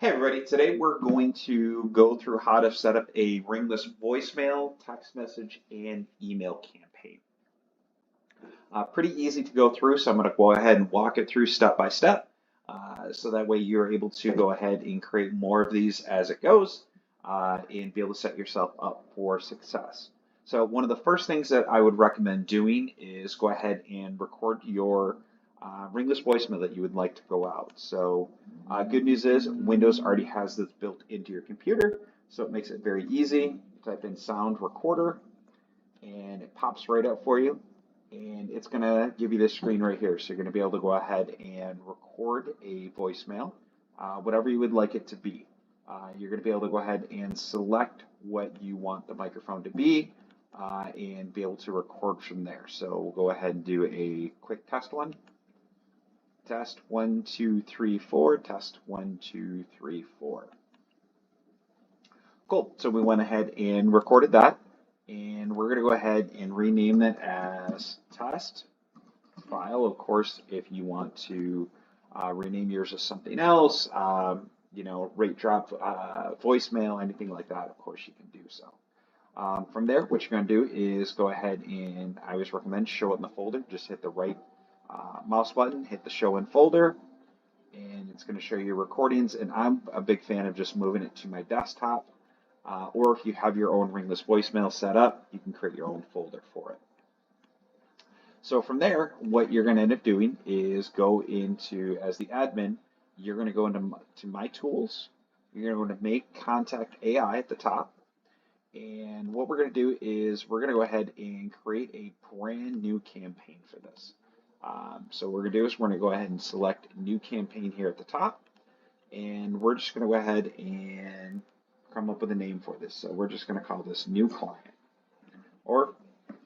Hey everybody, today we're going to go through how to set up a ringless voicemail, text message, and email campaign. Pretty easy to go through, so I'm going to go ahead and walk it through step by step. So that way you're able to go ahead and create more of these as it goes and be able to set yourself up for success. So one of the first things that I would recommend doing is go ahead and record your ringless voicemail that you would like to go out. So good news is Windows already has this built into your computer, so it makes it very easy. Type in sound recorder and it pops right up for you. And it's going to give you this screen right here. So you're going to be able to go ahead and record a voicemail, whatever you would like it to be. You're going to be able to go ahead and select what you want the microphone to be and be able to record from there. So we'll go ahead and do a quick test one. Test 1, 2, 3, 4. Test 1, 2, 3, 4. Cool. So we went ahead and recorded that. And we're going to go ahead and rename that as test file. Of course, if you want to rename yours as something else, rate drop, voicemail, anything like that, of course you can do so. From there, what you're going to do is go ahead and I always recommend show it in the folder. Just hit the right mouse button, hit the show in folder, and it's going to show you recordings. And I'm a big fan of just moving it to my desktop. Or if you have your own ringless voicemail set up, you can create your own folder for it. So from there, what you're going to end up doing is go into, as the admin, you're going to go into My Tools. You're going to make Contact AI at the top. And what we're going to do is we're going to go ahead and create a brand new campaign for this. So what we're going to do is we're going to go ahead and select New Campaign here at the top. And we're just going to go ahead and come up with a name for this. So we're just going to call this New Client, or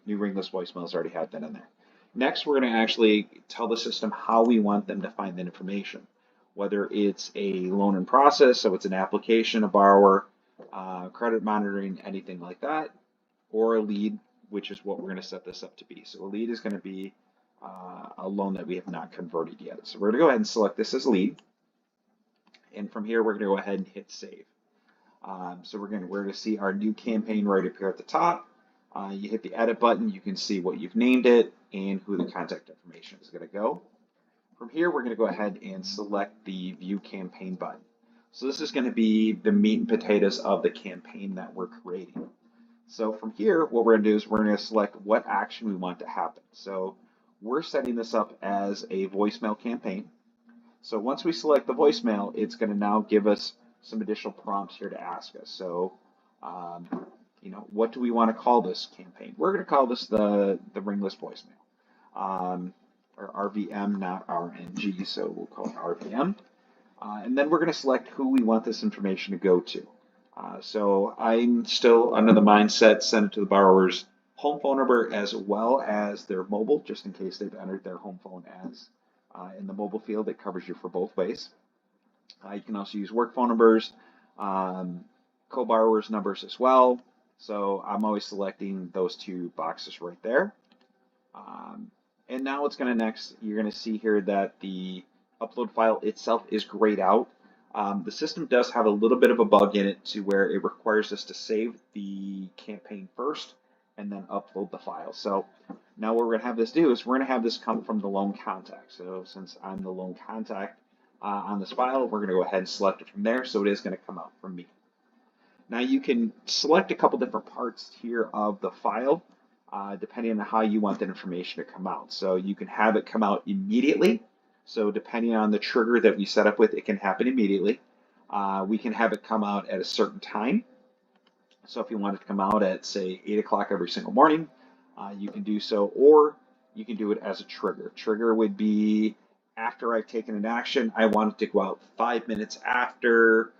New Ringless Voicemails already had that in there. Next, we're going to actually tell the system how we want them to find that information, whether it's a loan in process, so it's an application, a borrower, credit monitoring, anything like that, or a lead, which is what we're going to set this up to be. So a lead is going to be a loan that we have not converted yet. So we're going to go ahead and select this as lead. And from here, we're going to go ahead and hit save. So we're going to see our new campaign right up here at the top. You hit the edit button, you can see what you've named it and who the contact information is going to go. From here, we're going to go ahead and select the view campaign button. So this is going to be the meat and potatoes of the campaign that we're creating. So from here, what we're going to do is we're going to select what action we want to happen. So we're setting this up as a voicemail campaign. So once we select the voicemail, it's going to now give us some additional prompts here to ask us. So, what do we want to call this campaign? We're going to call this the ringless voicemail, or RVM, not RNG. So we'll call it RVM. And then we're going to select who we want this information to go to. So I'm still under the mindset, send it to the borrower's home phone number as well as their mobile, just in case they've entered their home phone as in the mobile field. It covers you for both ways. You can also use work phone numbers, co-borrowers numbers as well. So I'm always selecting those two boxes right there. And now what's going to next, you're going to see here that the upload file itself is grayed out. The system does have a little bit of a bug in it to where it requires us to save the campaign first and then upload the file. So now what we're going to have this do is we're going to have this come from the loan contact. So since I'm the loan contact, on this file, we're going to go ahead and select it from there, so it is going to come out from me. Now you can select a couple different parts here of the file depending on how you want that information to come out. So you can have it come out immediately. So depending on the trigger that we set up with, it can happen immediately. We can have it come out at a certain time. So if you want it to come out at, say, 8 o'clock every single morning, you can do so, or you can do it as a trigger. Trigger would be after I've taken an action, I want it to go out 5 minutes after,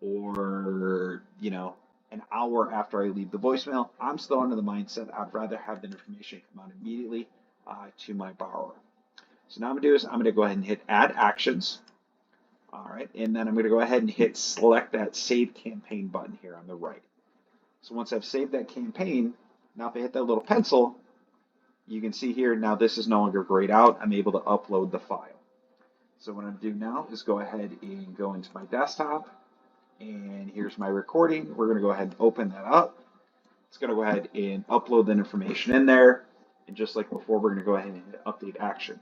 or an hour after I leave the voicemail. I'm still under the mindset I'd rather have the information come out immediately to my borrower. So now I'm going to do is I'm going to go ahead and hit Add Actions. All right, and then I'm going to go ahead and hit select that Save Campaign button here on the right. So once I've saved that campaign, now if I hit that little pencil, you can see here now this is no longer grayed out. I'm able to upload the file. So what I'm going to do now is go ahead and go into my desktop. And here's my recording. We're going to go ahead and open that up. It's going to go ahead and upload that information in there. And just like before, we're going to go ahead and hit update action.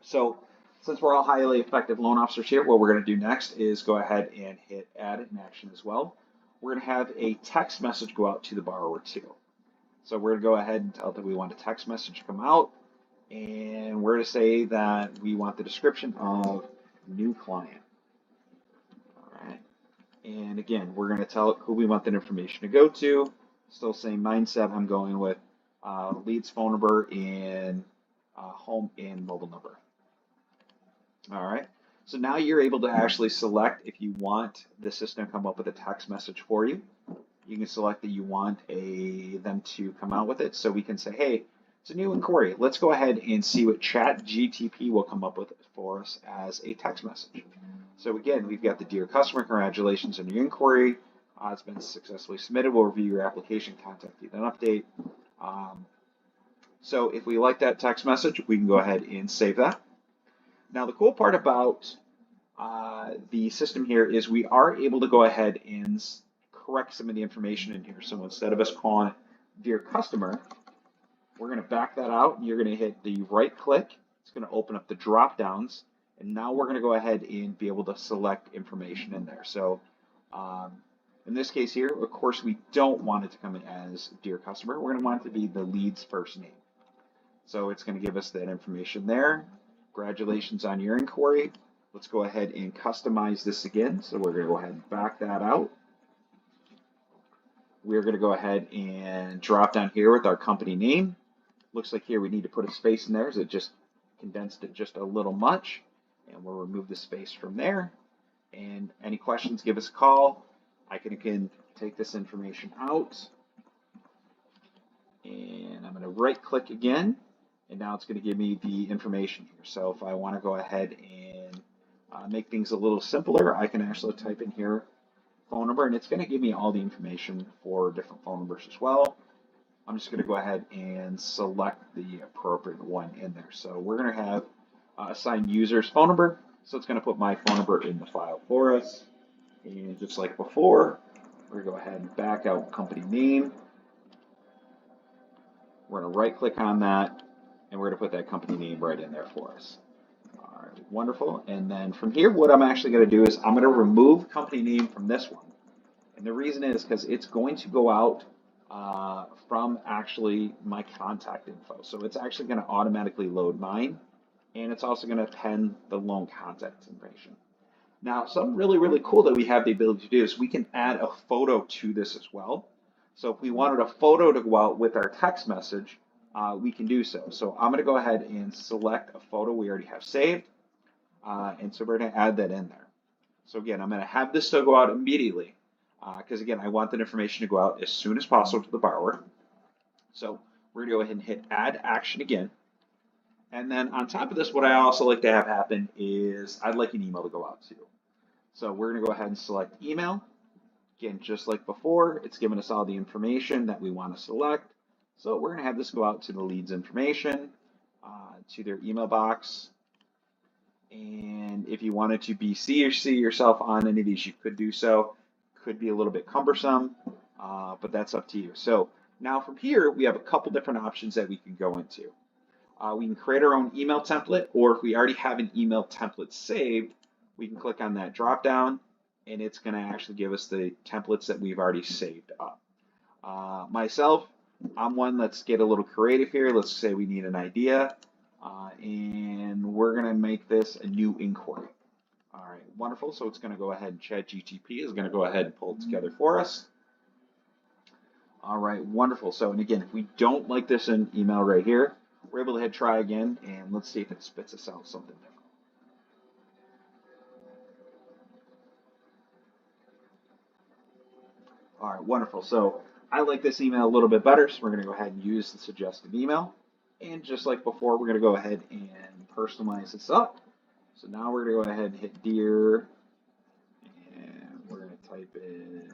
So since we're all highly effective loan officers here, what we're going to do next is go ahead and hit add in action as well. We're going to have a text message go out to the borrower too. So we're going to go ahead and tell that we want a text message to come out, and we're to say that we want the description of new client. All right. And again, we're going to tell it who we want that information to go to. Still same mindset. I'm going with leads phone number and home and mobile number. All right. So now you're able to actually select if you want the system to come up with a text message for you. You can select that you want them to come out with it. So we can say, hey, it's a new inquiry. Let's go ahead and see what ChatGTP will come up with for us as a text message. So again, we've got the dear customer, congratulations on your inquiry. It's been successfully submitted. We'll review your application, contact you, then update. So if we like that text message, we can go ahead and save that. Now the cool part about the system here is we are able to go ahead and correct some of the information in here. So instead of us calling it dear customer, we're going to back that out and you're going to hit the right click. It's going to open up the drop downs, and now we're going to go ahead and be able to select information in there. So in this case here, of course, we don't want it to come in as dear customer. We're going to want it to be the lead's first name. So it's going to give us that information there. Congratulations on your inquiry. Let's go ahead and customize this again. So we're going to go ahead and back that out. We're going to go ahead and drop down here with our company name. Looks like here we need to put a space in there, as it just condensed it just a little much. And we'll remove the space from there. And any questions, give us a call. I can again take this information out. And I'm going to right click again. And now it's going to give me the information here. So if I want to go ahead and make things a little simpler, I can actually type in here phone number, and it's going to give me all the information for different phone numbers as well. I'm just going to go ahead and select the appropriate one in there. So we're going to have assign user's phone number. So it's going to put my phone number in the file for us. And just like before, we're going to go ahead and back out company name. We're going to right click on that, and we're going to put that company name right in there for us. All right, wonderful. And then from here, what I'm actually going to do is I'm going to remove company name from this one. And the reason is because it's going to go out from actually my contact info. So it's actually going to automatically load mine, and it's also going to append the loan contact information. Now, something really, really cool that we have the ability to do is we can add a photo to this as well. So if we wanted a photo to go out with our text message, we can do so. So I'm going to go ahead and select a photo we already have saved. And so we're going to add that in there. So again, I'm going to have this to go out immediately because again, I want that information to go out as soon as possible to the borrower. So we're going to go ahead and hit add action again. And then on top of this, what I also like to have happen is I'd like an email to go out to. So we're going to go ahead and select email. Again, just like before, it's giving us all the information that we want to select. So we're going to have this go out to the lead's information, to their email box. And if you wanted to BC yourself on any of these, you could do so. Could be a little bit cumbersome, but that's up to you. So now from here, we have a couple different options that we can go into. We can create our own email template, or if we already have an email template saved, we can click on that drop down, and it's going to actually give us the templates that we've already saved up. Myself, I'm one, let's get a little creative here. Let's say we need an idea, and we're going to make this a new inquiry. All right, wonderful. So it's going to go ahead and ChatGTP is going to go ahead and pull it together for us. All right, wonderful. So, and again, if we don't like this in email right here, we're able to hit try again, and let's see if it spits us out something different. All right, wonderful. So I like this email a little bit better, so we're going to go ahead and use the suggested email. And just like before, we're going to go ahead and personalize this up. So now we're going to go ahead and hit dear, and we're going to type in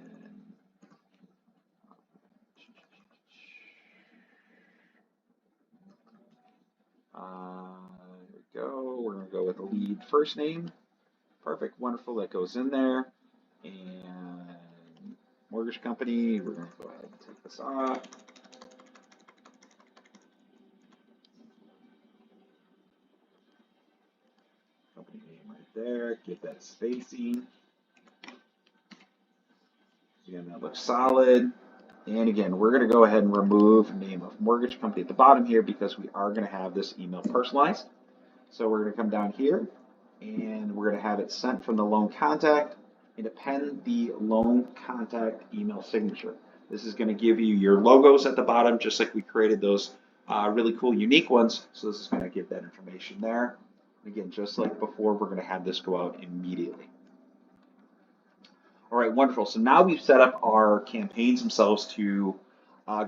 here we go. We're going to go with the lead first name. Perfect, wonderful. That goes in there. and mortgage company. We're going to go ahead and take this off. Company name right there. Get that spacing. Again, that looks solid. And again, we're going to go ahead and remove name of mortgage company at the bottom here because we are going to have this email personalized. So we're going to come down here and we're going to have it sent from the loan contact and append the loan contact email signature. This is going to give you your logos at the bottom, just like we created those really cool, unique ones. So this is going to give that information there. Again, just like before, we're going to have this go out immediately. All right, wonderful. So now we've set up our campaigns themselves to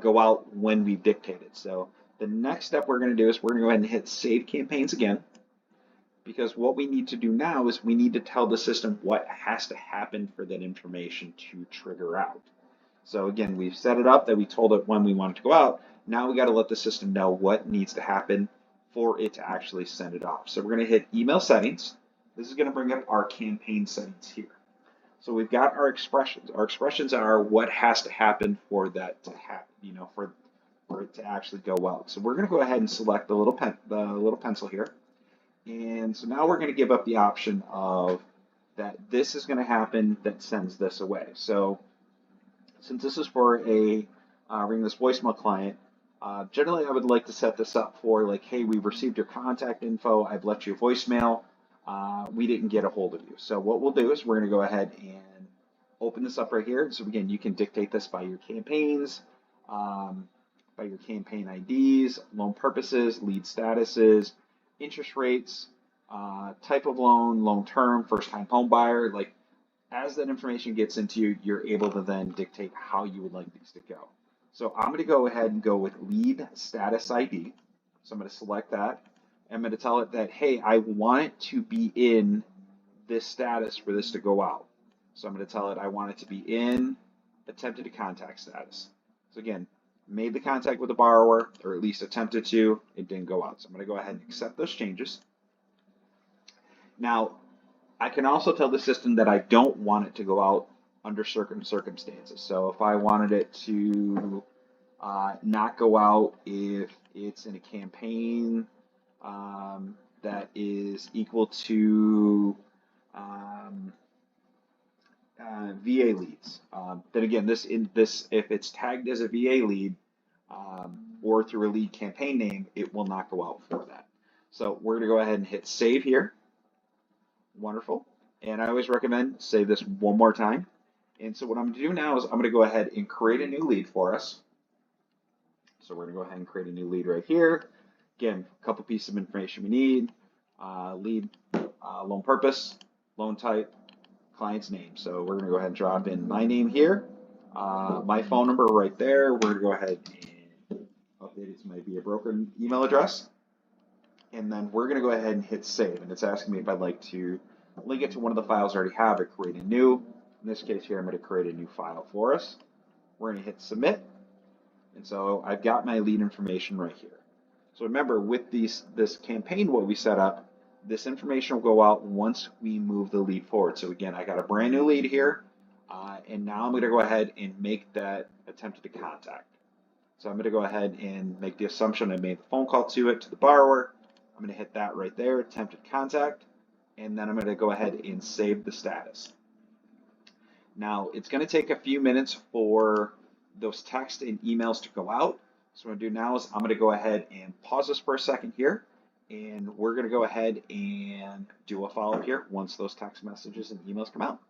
go out when we've dictated. So the next step we're going to do is we're going to go ahead and hit Save Campaigns again, because what we need to do now is we need to tell the system what has to happen for that information to trigger out. So again, we've set it up that we told it when we want it to go out. Now we got to let the system know what needs to happen for it to actually send it off. So we're going to hit Email Settings. This is going to bring up our campaign settings here. So we've got our expressions. Our expressions are what has to happen for that to happen, for it to actually go out. So we're going to go ahead and select the little pencil here. And so now we're going to give up the option of that this is going to happen that sends this away. So since this is for a Ringless voicemail client, generally I would like to set this up for like, hey, we've received your contact info. I've left you a voicemail. We didn't get a hold of you. So what we'll do is we're going to go ahead and open this up right here. So again, you can dictate this by your campaigns, by your campaign IDs, loan purposes, lead statuses, interest rates, type of loan, loan term, first-time home buyer. Like as that information gets into you, you're able to then dictate how you would like these to go. So I'm going to go ahead and go with lead status ID. So I'm going to select that. I'm going to tell it that, hey, I want it to be in this status for this to go out. So I'm going to tell it I want it to be in attempted to contact status. So again, made the contact with the borrower, or at least attempted to, it didn't go out. So I'm going to go ahead and accept those changes. Now, I can also tell the system that I don't want it to go out under certain circumstances. So if I wanted it to not go out if it's in a campaign that is equal to VA leads. Then again, if it's tagged as a VA lead or through a lead campaign name, it will not go out for that. So we're going to go ahead and hit save here. Wonderful. And I always recommend save this one more time. And so what I'm going to do now is I'm going to go ahead and create a new lead for us. So we're going to go ahead and create a new lead right here. Again, a couple pieces of information we need. Lead, loan purpose, loan type, client's name. So we're going to go ahead and drop in my name here, my phone number right there. We're going to go ahead and update it to my Via Broker email address. And then we're going to go ahead and hit save. And it's asking me if I'd like to link it to one of the files I already have or create a new. In this case here, I'm going to create a new file for us. We're going to hit submit. And so I've got my lead information right here. So remember, with this campaign, what we set up, this information will go out once we move the lead forward. So again, I got a brand new lead here, and now I'm going to go ahead and make that attempted to contact. So I'm going to go ahead and make the assumption I made the phone call to the borrower. I'm going to hit that right there, attempted contact, and then I'm going to go ahead and save the status. Now, it's going to take a few minutes for those texts and emails to go out. So what I'm going to do now is I'm going to go ahead and pause this for a second here, and we're going to go ahead and do a follow-up here once those text messages and emails come out.